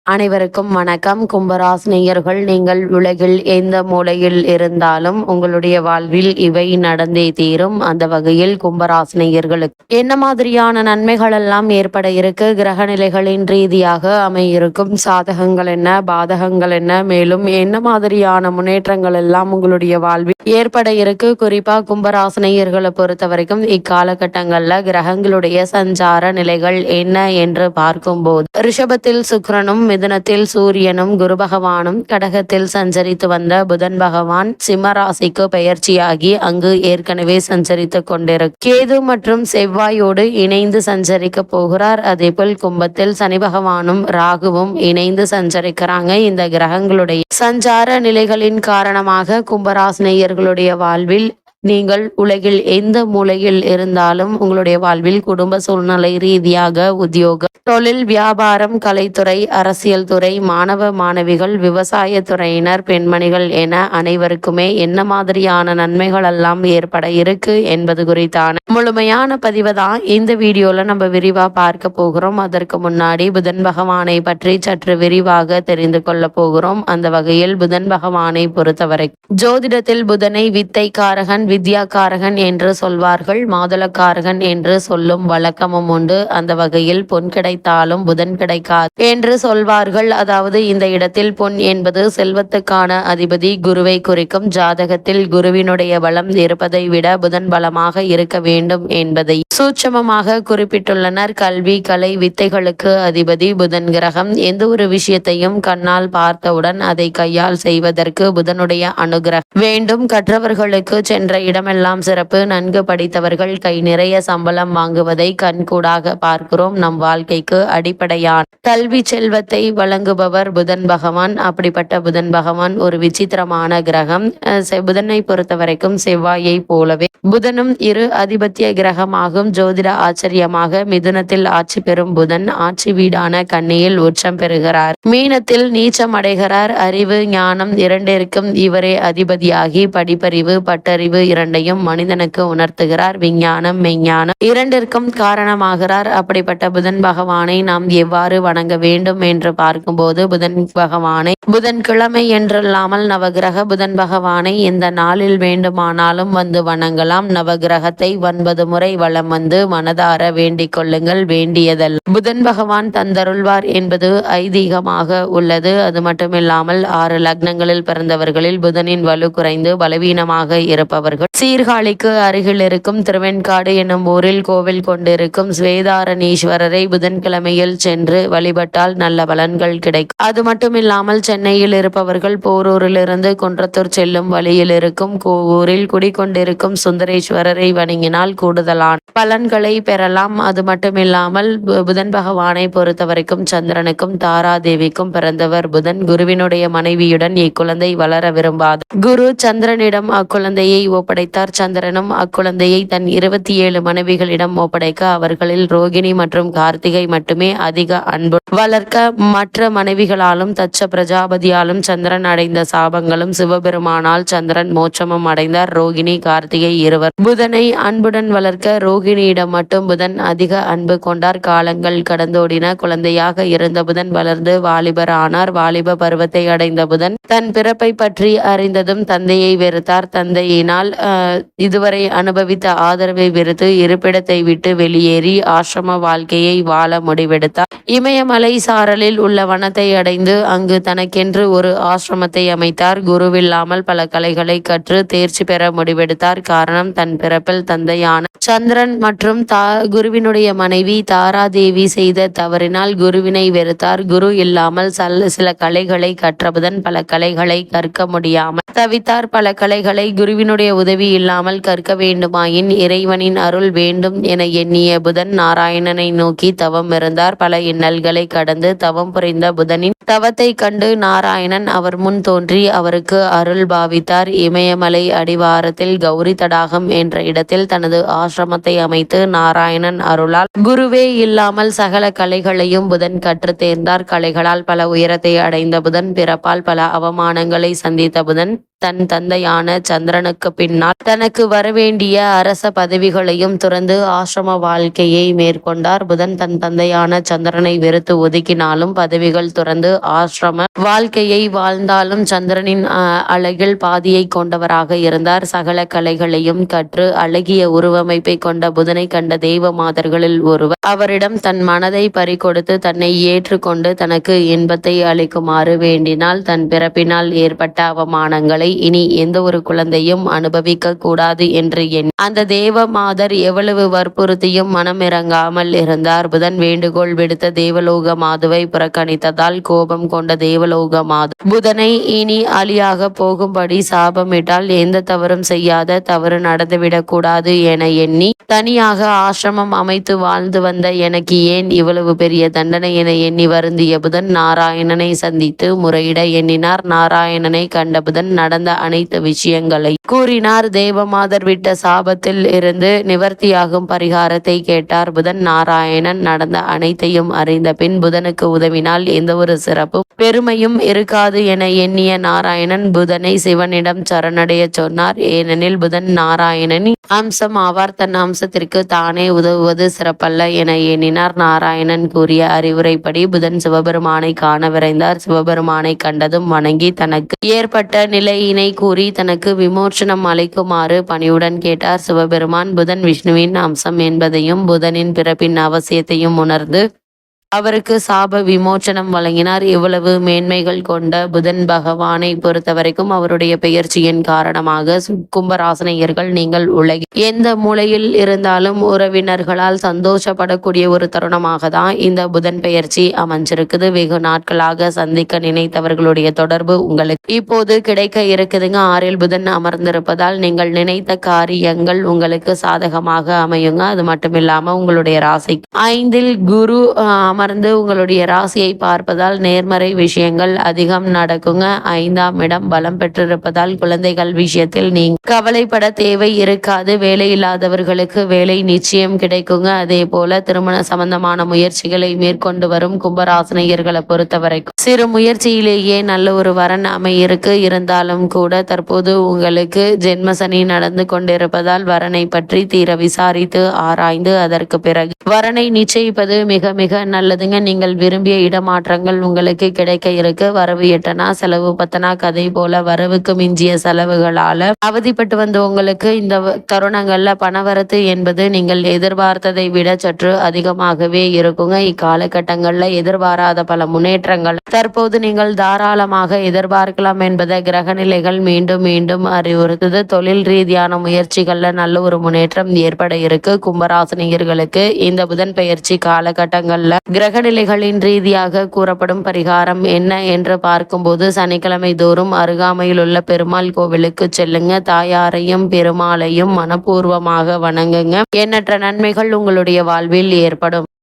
அனைவருக்கும் வணக்கம். கும்பராசினியர்கள், நீங்கள் உலகில் எந்த மூலையில் இருந்தாலும் உங்களுடைய வாழ்வில் இவை நடந்தே தீரும். அந்த வகையில் கும்பராசினியர்களுக்கு என்ன மாதிரியான நன்மைகள் எல்லாம் ஏற்பட இருக்கு, கிரக நிலைகளின் ரீதியாக அமையிருக்கும் சாதகங்கள் என்ன, பாதகங்கள் என்ன, மேலும் என்ன மாதிரியான முன்னேற்றங்கள் எல்லாம் உங்களுடைய வாழ்வில் ஏற்பட இருக்கு. குறிப்பா கும்பராசினியர்களை பொறுத்த வரைக்கும் இக்காலகட்டங்கள்ல கிரகங்களுடைய சஞ்சார நிலைகள் என்ன என்று பார்க்கும்போது, ரிஷபத்தில் சுக்கிரனும், மிதுனத்தில் சூரியனும், குரு பகவானும், கடகத்தில் சஞ்சரித்து வந்த புதன் பகவான் சிம்ம ராசிக்கு பெயர்ச்சியாகி அங்கு ஏற்கனவே சஞ்சரித்து கொண்டிருக்கு கேது மற்றும் செவ்வாயோடு இணைந்து சஞ்சரிக்க போகிறார். அதேபோல் கும்பத்தில் சனி பகவானும் ராகுவும் இணைந்து சஞ்சரிக்கிறாங்க. இந்த கிரகங்களுடைய சஞ்சார நிலைகளின் காரணமாக கும்பராசினியர்களுடைய வாழ்வில் நீங்கள் உலகில் எந்த மூலையில் இருந்தாலும் உங்களுடைய வாழ்வில் குடும்ப சூழ்நிலை ரீதியாக, உத்தியோகம், தொழில், வியாபாரம், கலைத்துறை, அரசியல் துறை, மாணவ மாணவிகள், விவசாய துறையினர், பெண்மணிகள் என அனைவருக்குமே என்ன மாதிரியான நன்மைகள் எல்லாம் ஏற்பட இருக்கு என்பது குறித்தான முழுமையான பதிவை தான் இந்த வீடியோல நம்ம விரிவா பார்க்க போகிறோம். அதற்கு முன்னாடி புதன் பகவானை பற்றி சற்று விரிவாக தெரிந்து கொள்ள போகிறோம். அந்த வகையில் புதன் பகவானை பொறுத்தவரை ஜோதிடத்தில் புதனை வித்தைக்காரகன், வித்யாக்காரகன் என்று சொல்வார்கள். மாதுளக்காரகன் என்று சொல்லும் வழக்கமும் உண்டு. அந்த வகையில் பொன் கிடைத்தாலும் புதன் கிடைக்காது என்று சொல்வார்கள். அதாவது இந்த இடத்தில் பொன் என்பது செல்வத்துக்கான அதிபதி குருவை குறிக்கும். ஜாதகத்தில் குருவினுடைய பலம் இருப்பதை விட புதன் பலமாக இருக்க வேண்டும் என்பதை சூட்சமமாக குறிப்பிட்டுள்ளனர். கல்வி, கலை, வித்தைகளுக்கு அதிபதி புதன் கிரகம். எந்த ஒரு விஷயத்தையும் கண்ணால் பார்த்தவுடன் அதை கையால் செய்வதற்கு புதனுடைய அனுகிரகம் வேண்டும். கற்றவர்களுக்கு சென்ற இடமெல்லாம் சிறப்பு. நன்கு படித்தவர்கள் கை நிறைய சம்பளம் வாங்குவதை கண்கூடாக பார்க்கிறோம். நம் வாழ்க்கைக்கு அடிப்படையான கல்வி செல்வத்தை வழங்குபவர் புதன் பகவான். அப்படிப்பட்ட புதன் பகவான் ஒரு விசித்திரமான கிரகம். புதனை பொறுத்த வரைக்கும் செவ்வாயை போலவே புதனும் இரு அதிபத்திய கிரகமாகும். ஜோதிட ஆச்சரியமாக மிதுனத்தில் ஆட்சி பெறும் புதன் ஆட்சி வீடான கன்னியில் உச்சம் பெறுகிறார். மீனத்தில் நீச்சம் அடைகிறார். அறிவு, ஞானம் இரண்டிற்கும் இவரே அதிபதியாகி படிப்பறிவு, பட்டறிவு இரண்டையும் மனிதனுக்கு உணர்த்துகிறார். விஞ்ஞானம், மெஞ்ஞானம் இரண்டிற்கும் காரணமாகிறார். அப்படிப்பட்ட புதன் பகவானை நாம் எவ்வாறு வணங்க வேண்டும் என்று பார்க்கும்போது, புதன் பகவானை புதன்கிழமை என்றில்லாமல் நவகிரக புதன் பகவானை இந்த நாளில் வேண்டுமானாலும் வந்து வணங்கலாம். நவகிரகத்தை 9 முறை வலம் வந்து மனதார வேண்டிக் கொள்ளுங்கள். வேண்டியதல்ல புதன் பகவான் தந்தருள்வார் என்பது ஐதீகமாக உள்ளது. அது மட்டுமில்லாமல் 6 லக்னங்களில் பிறந்தவர்களில் புதனின் வலு குறைந்து பலவீனமாக இருப்பவர்கள் சீர்காழிக்கு அருகில் இருக்கும் திருவெண்காடு என்னும் ஊரில் கோவில் கொண்டிருக்கும் ஸ்வேதாரணீஸ்வரரை புதன்கிழமையில் சென்று வழிபட்டால் நல்ல பலன்கள் கிடைக்கும். அது மட்டுமில்லாமல் சென்னையில் இருப்பவர்கள் போரூரிலிருந்து குன்றத்தூர் செல்லும் வழியில் இருக்கும் ஊரில் குடிக்கொண்டிருக்கும் சுந்தரேஸ்வரரை வணங்கினால் கூடுதலான பலன்களை பெறலாம். அது மட்டுமில்லாமல் புதன் பகவானை பொறுத்த வரைக்கும் சந்திரனுக்கும் தாராதேவிக்கும் பிறந்தவர் புதன். குருவினுடைய மனைவியுடன் இக்குழந்தை வளர விரும்பாது குரு சந்திரனிடம் அக்குழந்தையை ஒப்படைத்தார். சந்திரனும் அக்குழந்தையை தன் 27 மனைவிகளிடம் ஒப்படைக்க அவர்களில் ரோகிணி மற்றும் கார்த்திகை மட்டுமே அதிக அன்பு வளர்க்க மற்ற மனைவிகளாலும் தச்ச பிரஜாபதியாலும் சந்திரன் அடைந்த சாபங்களும் சிவபெருமானால் சந்திரன் மோட்சமும் அடைந்தார். ரோகிணி, கார்த்திகை இருவர் புதனை அன்புடன் வளர்க்க ரோகிணியிடம் மட்டும் புதன் அதிக அன்பு கொண்டார். காலங்கள் கடந்தோடின. குழந்தையாக இருந்த புதன் வளர்ந்து வாலிபர் ஆனார். வாலிப பருவத்தை அடைந்த புதன் தன் பிறப்பை பற்றி அறிந்ததும் தந்தையை வெறுத்தார். தந்தையினால் இதுவரை அனுபவித்த ஆதரவை வெறுத்து இருப்பிடத்தை விட்டு வெளியேறி ஆசிரம வாழ்க்கையை வாழ முடிவெடுத்தார். இமயமலை சாரலில் உள்ள வனத்தை அடைந்து அங்கு தனக்கென்று ஒரு ஆசிரமத்தை அமைத்தார். குருவில்லாமல் பல கலைகளை கற்று தேர்ச்சி பெற முடிவெடுத்தார். காரணம், தன் பிறப்பில் தந்தையான சந்திரன் மற்றும் குருவினுடைய மனைவி தாராதேவி செய்த தவறினால் குருவினை வெறுத்தார். குரு இல்லாமல் சில கலைகளை கற்றபுதன் பல கலைகளை கற்க முடியாமல் தவித்தார். பல கலைகளை குருவினுடைய உதவி இல்லாமல் கற்க வேண்டுமாயின் இறைவனின் அருள் வேண்டும் என எண்ணிய புதன் நாராயணனை நோக்கி தவம் இருந்தார். பல இன்னல்களை கடந்து தவம் புரிந்த புதனின் தவத்தை கண்டு நாராயணன் அவர் முன் தோன்றி அவருக்கு அருள் பாவித்தார். இமயமலை அடிவாரத்தில் கௌரி தடாகம் என்ற இடத்தில் தனது ஆசிரமத்தை அமைத்து நாராயணன் அருளால் குருவே இல்லாமல் சகல கலைகளையும் புதன் கற்று தேர்ந்தார். கலைகளால் பல உயரத்தை அடைந்த புதன் பிறப்பால் பல அவமானங்களை சந்தித்த புதன் தன் தந்தையான சந்திரனுக்கு பின்னால் தனக்கு வரவேண்டிய அரச பதவிகளையும் துறந்து ஆசிரம வாழ்க்கையை மேற்கொண்டார். புதன் தன் தந்தையான சந்திரனை வெறுத்து ஒதுக்கினாலும் பதவிகள் துறந்து ஆசிரம வாழ்க்கையை வாழ்ந்தாலும் சந்திரனின் அழகில் பாதியை கொண்டவராக இருந்தார். சகல கலைகளையும் கற்று அழகிய உருவமைப்பை கொண்ட புதனை கண்ட தெய்வ மாதர்களில் ஒருவர் அவரிடம் தன் மனதை பறிகொடுத்து தன்னை ஏற்றுக்கொண்டு தனக்கு இன்பத்தை அளிக்குமாறு வேண்டினால். தன் பிறப்பினால் ஏற்பட்ட அவமானங்களை இனி எந்த ஒரு குழந்தையும் அனுபவிக்க கூடாது என்று எண்ணி அந்த தேவ மாதர் எவ்வளவு வற்புறுத்தியும் மனமிறங்காமல் இருந்தார். புதன் வேண்டுகோள் விடுத்த தேவலோக மாதுவை புறக்கணித்ததால் கோபம் கொண்ட தேவலோக மாது புதனை இனி அலியாக போகும்படி சாபமிட்டால் எந்த தவறும் செய்யாத தவறு நடந்துவிடக் கூடாது என எண்ணி தனியாக ஆசிரமம் அமைத்து வாழ்ந்து வந்த எனக்கு ஏன் இவ்வளவு பெரிய தண்டனை என எண்ணி வருந்திய புதன் நாராயணனை சந்தித்து முறையிட எண்ணினார். நாராயணனை கண்ட புதன் நடந்த அனைத்து விஷயங்களை கூறினார். தேவமாதர் விட்ட சாபத்தில் இருந்து நிவர்த்தியாகும் பரிகாரத்தை கேட்டார். புதன் நாராயணன் நடந்த அனைத்தையும் அறிந்த பின் புதனுக்கு உதவினால் எந்த ஒரு சிறப்பும் பெருமையும் இருக்காது என எண்ணிய நாராயணன் புதனை சிவனிடம் சரணடைய சொன்னார். ஏனெனில் புதன் நாராயணனின் அம்சம் ஆவார். தன் அம்சத்திற்கு தானே உதவுவது சிறப்பல்ல என எண்ணினார். நாராயணன் கூறிய அறிவுரைப்படி புதன் சிவபெருமானை காண விரைந்தார். சிவபெருமானை கண்டதும் வணங்கி தனக்கு ஏற்பட்ட நிலையினை கூறி தனக்கு விமோசனம் அளிக்குமாறு பணிவுடன் கேட்டார். சிவபெருமான் புதன் விஷ்ணுவின் அம்சம் என்பதையும் புதனின் பிறப்பின் அவசியத்தையும் உணர்ந்து அவருக்கு சாப விமோச்சனம் வழங்கினார். இவ்வளவு மேன்மைகள் கொண்ட புதன் பகவானை பொறுத்தவரைக்கும் அவருடைய பெயர்ச்சியின் காரணமாக கும்பராசனையர்கள் நீங்கள் உலகில் எந்த மூலையில் இருந்தாலும் உறவினர்களால் சந்தோஷப்படக்கூடிய ஒரு தருணமாக தான் இந்த புதன் பெயர்ச்சி அமைஞ்சிருக்குது. வெகு நாட்களாக சந்திக்க நினைத்தவர்களுடைய தொடர்பு உங்களுக்கு இப்போது கிடைக்க இருக்குதுங்க. 6 புதன் அமர்ந்திருப்பதால் நீங்கள் நினைத்த காரியங்கள் உங்களுக்கு சாதகமாக அமையுங்க. அது மட்டும் இல்லாம உங்களுடைய ராசி 5 குரு அமர்ந்து உங்களுடைய ராசியை பார்ப்பதால் நேர்மறை விஷயங்கள் அதிகம் நடக்குங்க. 5ஆம் இடம் பலம் பெற்றிருப்பதால் குழந்தைகள் விஷயத்தில் நீங்க கவலைப்பட தேவை இருக்காது. வேலை இல்லாதவர்களுக்கு வேலை நிச்சயம் கிடைக்குங்க. அதே போல திருமண சம்பந்தமான முயற்சிகளை மேற்கொண்டு வரும் கும்பராசனையர்களை பொறுத்தவரைக்கும் சிறு முயற்சியிலேயே நல்ல ஒரு வரன் அமையிருக்கு. இருந்தாலும் கூட தற்போது உங்களுக்கு ஜென்மசனி நடந்து கொண்டிருப்பதால் வரனை பற்றி தீர விசாரித்து ஆராய்ந்து அதற்கு பிறகு வரனை நிச்சயிப்பது மிக மிக நல்லதுங்க. நீங்கள் விரும்பிய இடமாற்றங்கள் உங்களுக்கு கிடைக்க இருக்கு. வரவு 8 செலவு 10 கதை போல வரவுக்கு மிஞ்சிய செலவுகளால அவதிப்பட்டு வந்த உங்களுக்கு இந்த தருணங்கள்ல பணவரத்து என்பது நீங்கள் எதிர்பார்த்ததை விட சற்று அதிகமாகவே இருக்குங்க. இக்காலகட்டங்கள்ல எதிர்பாராத பல முன்னேற்றங்கள் தற்போது நீங்கள் தாராளமாக எதிர்பார்க்கலாம் என்பதை கிரகநிலைகள் மீண்டும் மீண்டும் அறிவுறுத்துது. தொழில் ரீதியான முயற்சிகள்ல நல்ல ஒரு முன்னேற்றம் ஏற்பட இருக்கு. கும்பராசினியர்களுக்கு இந்த புதன் பயிற்சி காலகட்டங்கள்ல கிரகநிலைகளின் ரீதியாக கூறப்படும் பரிகாரம் என்ன என்று பார்க்கும்போது சனிக்கிழமை தோறும் அருகாமையில் உள்ள பெருமாள் கோவிலுக்கு செல்லுங்க. தாயாரையும் பெருமாளையும் மனப்பூர்வமாக வணங்குங்க. எண்ணற்ற நன்மைகள் உங்களுடைய வாழ்வில் ஏற்படும்.